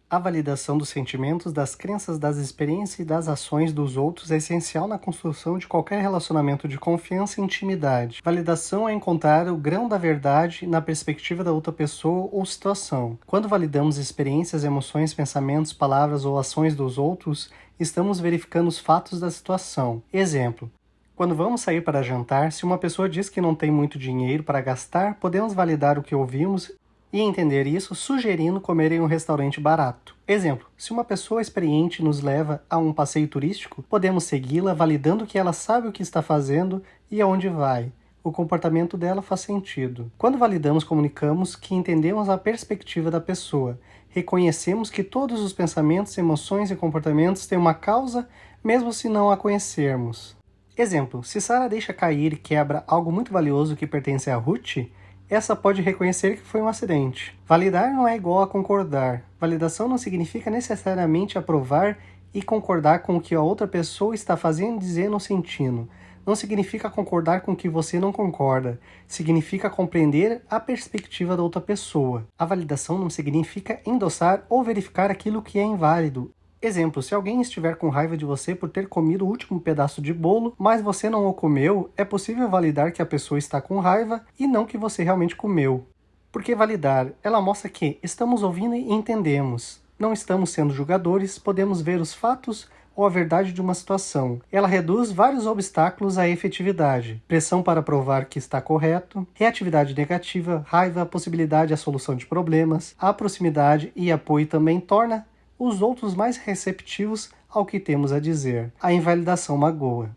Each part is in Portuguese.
A validação dos sentimentos, das crenças, das experiências e das ações dos outros é essencial na construção de qualquer relacionamento de confiança e intimidade. Validação é encontrar o grão da verdade na perspectiva da outra pessoa ou situação. Quando validamos experiências, emoções, pensamentos, palavras ou ações dos outros, estamos verificando os fatos da situação. Exemplo: quando vamos sair para jantar, se uma pessoa diz que não tem muito dinheiro para gastar, podemos validar o que ouvimos e entender isso sugerindo comer em um restaurante barato. Exemplo: se uma pessoa experiente nos leva a um passeio turístico, podemos segui-la validando que ela sabe o que está fazendo e aonde vai. O comportamento dela faz sentido. Quando validamos, comunicamos que entendemos a perspectiva da pessoa. Reconhecemos que todos os pensamentos, emoções e comportamentos têm uma causa, mesmo se não a conhecermos. Exemplo: se Sarah deixa cair e quebra algo muito valioso que pertence a Ruth, essa pode reconhecer que foi um acidente. Validar não é igual a concordar. Validação não significa necessariamente aprovar e concordar com o que a outra pessoa está fazendo, dizendo ou sentindo. Não significa concordar com o que você não concorda. Significa compreender a perspectiva da outra pessoa. A validação não significa endossar ou verificar aquilo que é inválido. Exemplo: se alguém estiver com raiva de você por ter comido o último pedaço de bolo, mas você não o comeu, é possível validar que a pessoa está com raiva e não que você realmente comeu. Porque validar, ela mostra que estamos ouvindo e entendemos. Não estamos sendo julgadores, podemos ver os fatos ou a verdade de uma situação. Ela reduz vários obstáculos à efetividade: pressão para provar que está correto, reatividade negativa, raiva, possibilidade à solução de problemas. A proximidade e apoio também torna os outros mais receptivos ao que temos a dizer. A invalidação magoa.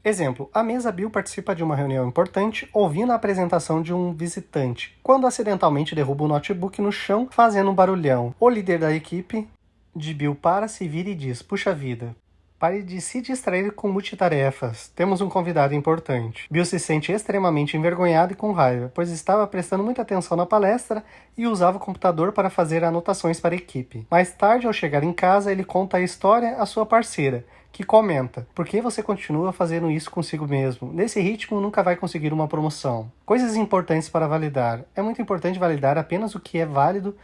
Exemplo: a mesa Bill participa de uma reunião importante, ouvindo a apresentação de um visitante, quando acidentalmente derruba o notebook no chão, fazendo um barulhão. O líder da equipe de Bill para, se vira e diz: puxa vida, pare de se distrair com multitarefas. Temos um convidado importante. Bill se sente extremamente envergonhado e com raiva, pois estava prestando muita atenção na palestra e usava o computador para fazer anotações para a equipe. Mais tarde, ao chegar em casa, ele conta a história à sua parceira, que comenta: por que você continua fazendo isso consigo mesmo? Nesse ritmo, nunca vai conseguir uma promoção. Coisas importantes para validar. É muito importante validar apenas o que é válido,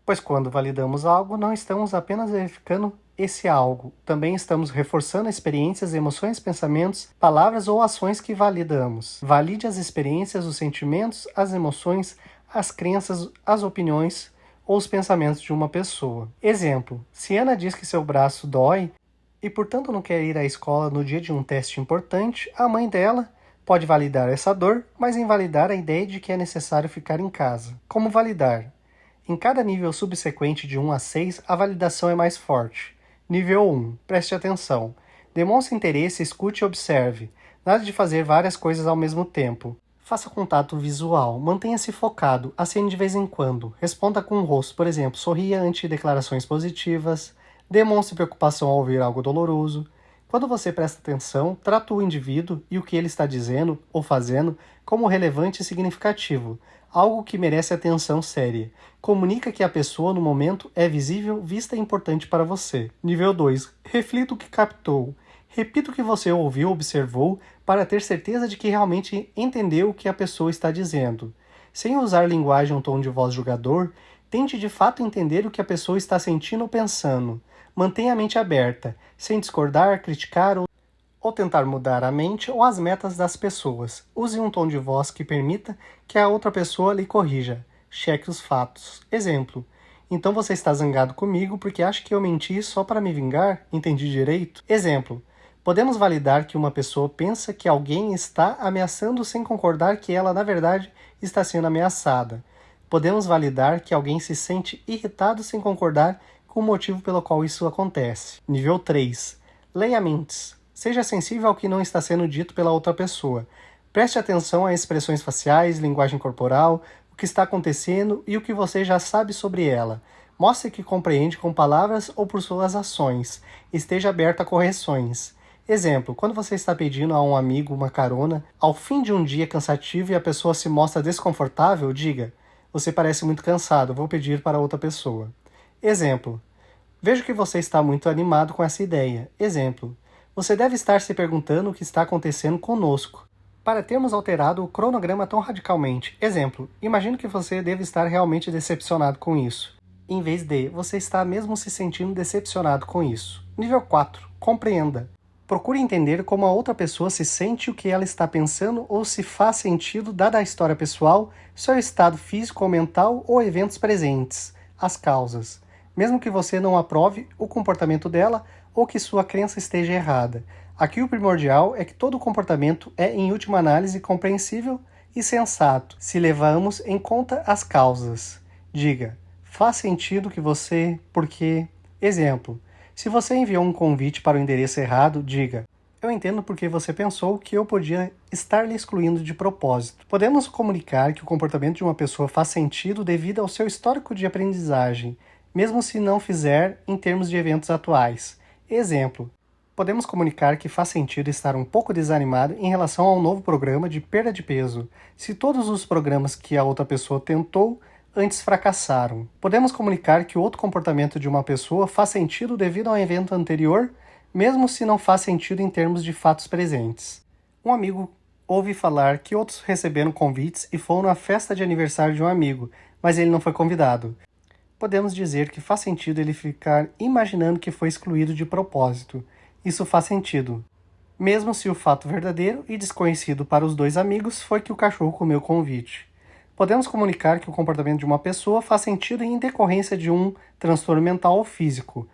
pois quando validamos algo, não estamos apenas verificando esse algo, também estamos reforçando experiências, emoções, pensamentos, palavras ou ações que validamos. Valide as experiências, os sentimentos, as emoções, as crenças, as opiniões ou os pensamentos de uma pessoa. Exemplo: se Ana diz que seu braço dói e, portanto, não quer ir à escola no dia de um teste importante, a mãe dela pode validar essa dor, mas invalidar a ideia de que é necessário ficar em casa. Como validar? Em cada nível subsequente de 1 a 6, a validação é mais forte. Nível 1. Preste atenção. Demonstre interesse, escute e observe. Nada de fazer várias coisas ao mesmo tempo. Faça contato visual. Mantenha-se focado. Acene de vez em quando. Responda com o rosto. Por exemplo, sorria ante declarações positivas. Demonstre preocupação ao ouvir algo doloroso. Quando você presta atenção, trata o indivíduo e o que ele está dizendo ou fazendo como relevante e significativo, algo que merece atenção séria. Comunica que a pessoa no momento é visível, vista e importante para você. Nível 2. Reflita o que captou. Repita o que você ouviu ou observou para ter certeza de que realmente entendeu o que a pessoa está dizendo. Sem usar linguagem ou tom de voz julgador, tente de fato entender o que a pessoa está sentindo ou pensando. Mantenha a mente aberta, sem discordar, criticar ou tentar mudar a mente ou as metas das pessoas. Use um tom de voz que permita que a outra pessoa lhe corrija. Cheque os fatos. Exemplo: então você está zangado comigo porque acha que eu menti só para me vingar? Entendi direito? Exemplo: podemos validar que uma pessoa pensa que alguém está ameaçando sem concordar que ela, na verdade, está sendo ameaçada. Podemos validar que alguém se sente irritado sem concordar com o motivo pelo qual isso acontece. Nível 3. Leia mentes. Seja sensível ao que não está sendo dito pela outra pessoa. Preste atenção a expressões faciais, linguagem corporal, o que está acontecendo e o que você já sabe sobre ela. Mostre que compreende com palavras ou por suas ações. Esteja aberto a correções. Exemplo: quando você está pedindo a um amigo uma carona, ao fim de um dia cansativo e a pessoa se mostra desconfortável, diga: você parece muito cansado, vou pedir para outra pessoa. Exemplo: vejo que você está muito animado com essa ideia. Exemplo: você deve estar se perguntando o que está acontecendo conosco, para termos alterado o cronograma tão radicalmente. Exemplo: imagino que você deve estar realmente decepcionado com isso. em vez de você está mesmo se sentindo decepcionado com isso. Nível 4. Compreenda. Procure entender como a outra pessoa se sente, o que ela está pensando ou se faz sentido dada a história pessoal, seu estado físico ou mental ou eventos presentes, as causas. Mesmo que você não aprove o comportamento dela ou que sua crença esteja errada. Aqui o primordial é que todo comportamento é, em última análise, compreensível e sensato, se levamos em conta as causas. Diga, faz sentido que você... Porque... Exemplo, se você enviou um convite para o endereço errado, diga, eu entendo porque você pensou que eu podia estar lhe excluindo de propósito. Podemos comunicar que o comportamento de uma pessoa faz sentido devido ao seu histórico de aprendizagem, mesmo se não fizer em termos de eventos atuais. Exemplo, podemos comunicar que faz sentido estar um pouco desanimado em relação ao novo programa de perda de peso, se todos os programas que a outra pessoa tentou antes fracassaram. Podemos comunicar que o outro comportamento de uma pessoa faz sentido devido ao evento anterior, mesmo se não faz sentido em termos de fatos presentes. Um amigo ouve falar que outros receberam convites e foram à festa de aniversário de um amigo, mas ele não foi convidado. Podemos dizer que faz sentido ele ficar imaginando que foi excluído de propósito. Isso faz sentido, mesmo se o fato verdadeiro e desconhecido para os dois amigos foi que o cachorro comeu o convite. Podemos comunicar que o comportamento de uma pessoa faz sentido em decorrência de um transtorno mental ou físico,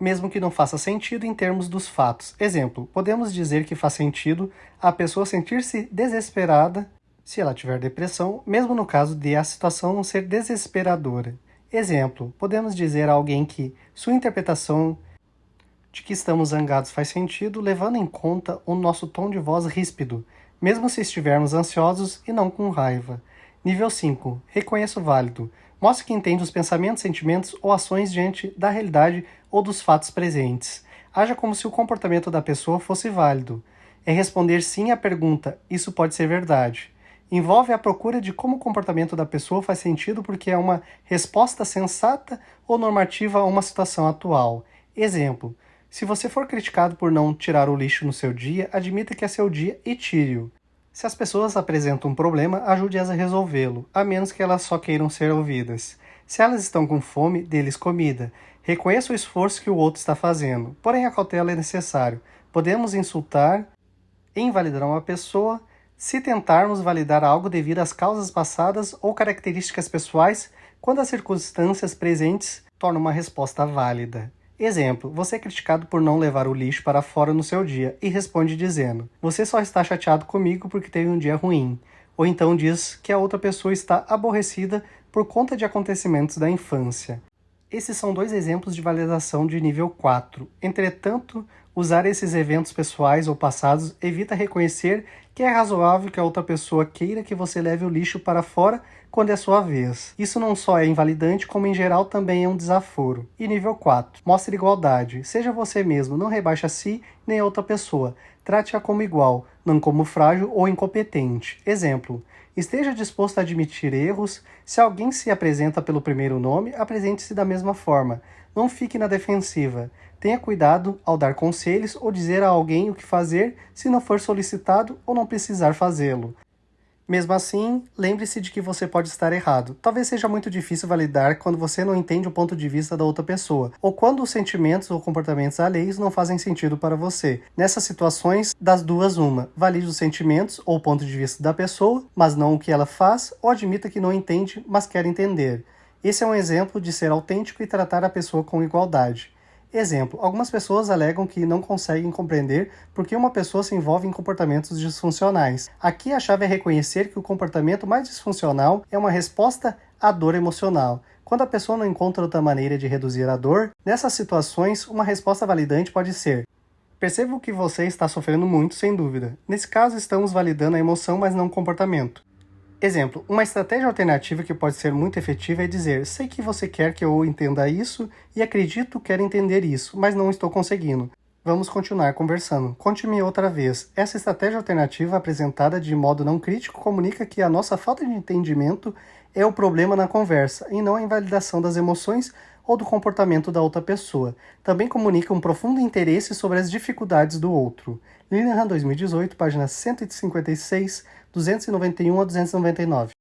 mesmo que não faça sentido em termos dos fatos. Exemplo, podemos dizer que faz sentido a pessoa sentir-se desesperada se ela tiver depressão, mesmo no caso de a situação não ser desesperadora. Exemplo, podemos dizer a alguém que sua interpretação de que estamos zangados faz sentido, levando em conta o nosso tom de voz ríspido, mesmo se estivermos ansiosos e não com raiva. Nível 5. Reconheça o válido. Mostre que entende os pensamentos, sentimentos ou ações diante da realidade ou dos fatos presentes. Haja como se o comportamento da pessoa fosse válido. É responder sim à pergunta, isso pode ser verdade. Envolve a procura de como o comportamento da pessoa faz sentido porque é uma resposta sensata ou normativa a uma situação atual. Exemplo, se você for criticado por não tirar o lixo no seu dia, admita que é seu dia e tire-o. Se as pessoas apresentam um problema, ajude-as a resolvê-lo, a menos que elas só queiram ser ouvidas. Se elas estão com fome, dê-lhes comida. Reconheça o esforço que o outro está fazendo, porém a cautela é necessário. Podemos insultar e invalidar uma pessoa se tentarmos validar algo devido às causas passadas ou características pessoais, quando as circunstâncias presentes tornam uma resposta válida. Exemplo, você é criticado por não levar o lixo para fora no seu dia e responde dizendo, você só está chateado comigo porque teve um dia ruim. Ou então diz que a outra pessoa está aborrecida por conta de acontecimentos da infância. Esses são 2 exemplos de validação de nível 4. Entretanto, usar esses eventos pessoais ou passados evita reconhecer que é razoável que a outra pessoa queira que você leve o lixo para fora quando é sua vez. Isso não só é invalidante, como em geral também é um desaforo. E nível 4. Mostre igualdade. Seja você mesmo, não rebaixe a si nem a outra pessoa. Trate-a como igual, não como frágil ou incompetente. Exemplo, esteja disposto a admitir erros. Se alguém se apresenta pelo primeiro nome, apresente-se da mesma forma. Não fique na defensiva. Tenha cuidado ao dar conselhos ou dizer a alguém o que fazer se não for solicitado ou não precisar fazê-lo. Mesmo assim, lembre-se de que você pode estar errado. Talvez seja muito difícil validar quando você não entende o ponto de vista da outra pessoa, ou quando os sentimentos ou comportamentos alheios não fazem sentido para você. Nessas situações, das duas uma. Valide os sentimentos ou o ponto de vista da pessoa, mas não o que ela faz, ou admita que não entende, mas quer entender. Esse é um exemplo de ser autêntico e tratar a pessoa com igualdade. Exemplo, algumas pessoas alegam que não conseguem compreender por que uma pessoa se envolve em comportamentos disfuncionais. Aqui a chave é reconhecer que o comportamento mais disfuncional é uma resposta à dor emocional. Quando a pessoa não encontra outra maneira de reduzir a dor, nessas situações, uma resposta validante pode ser: percebo que você está sofrendo muito, sem dúvida. Nesse caso, estamos validando a emoção, mas não o comportamento. Exemplo, uma estratégia alternativa que pode ser muito efetiva é dizer, sei que você quer que eu entenda isso e acredito que quero entender isso, mas não estou conseguindo. Vamos continuar conversando. Conte-me outra vez. Essa estratégia alternativa apresentada de modo não crítico comunica que a nossa falta de entendimento é o problema na conversa e não a invalidação das emoções ou do comportamento da outra pessoa. Também comunica um profundo interesse sobre as dificuldades do outro. Linehan 2018, páginas 156, 291 a 299.